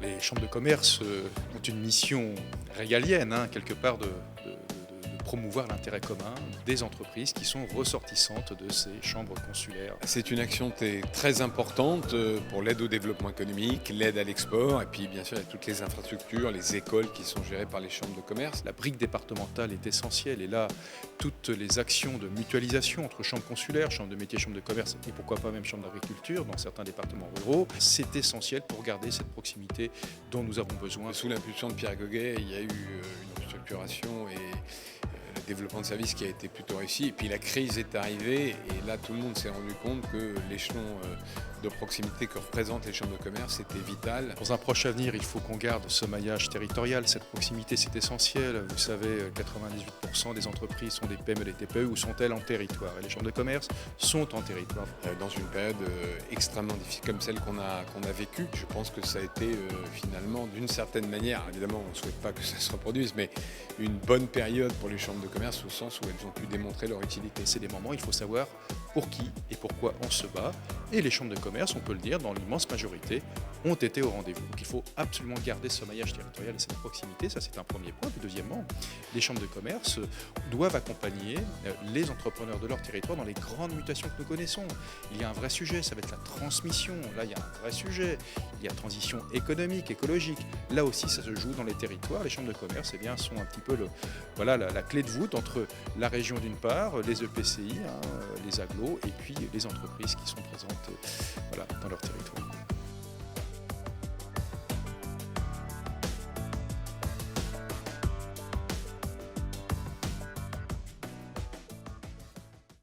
Les chambres de commerce ont une mission régalienne, quelque part, de promouvoir l'intérêt commun des entreprises qui sont ressortissantes de ces chambres consulaires. C'est une action très importante pour l'aide au développement économique, l'aide à l'export, et puis bien sûr il y a toutes les infrastructures, les écoles qui sont gérées par les chambres de commerce. La brique départementale est essentielle et là, toutes les actions de mutualisation entre chambres consulaires, chambres de métiers, chambres de commerce et pourquoi pas même chambres d'agriculture dans certains départements ruraux, c'est essentiel pour garder cette proximité dont nous avons besoin. Sous l'impulsion de Pierre Goguet, il y a eu une structuration et le développement de services qui a été plutôt réussi. Et puis la crise est arrivée et là tout le monde s'est rendu compte que l'échelon de proximité que représentent les chambres de commerce était vital. Dans un proche avenir, il faut qu'on garde ce maillage territorial, cette proximité, c'est essentiel. Vous savez, 98% des entreprises sont des PME, des TPE, ou sont-elles en territoire? Et les chambres de commerce sont en territoire. Dans une période extrêmement difficile comme celle qu'on a vécue, je pense que ça a été finalement d'une certaine manière, évidemment on ne souhaite pas que ça se reproduise, mais une bonne période pour les chambres de commerce au sens où elles ont pu démontrer leur utilité. C'est des moments où il faut savoir pour qui et pourquoi on se bat. Et les chambres de commerce, on peut le dire, dans l'immense majorité, ont été au rendez-vous. Donc il faut absolument garder ce maillage territorial et cette proximité, ça c'est un premier point. Puis deuxièmement, les chambres de commerce doivent accompagner les entrepreneurs de leur territoire dans les grandes mutations que nous connaissons. Il y a un vrai sujet, ça va être la transmission. Là, il y a un vrai sujet. Il y a transition économique, écologique. Là aussi, ça se joue dans les territoires. Les chambres de commerce sont un petit peu la clé de voûte entre la région d'une part, les EPCI, les agglos, et puis les entreprises qui sont présentes dans leur territoire.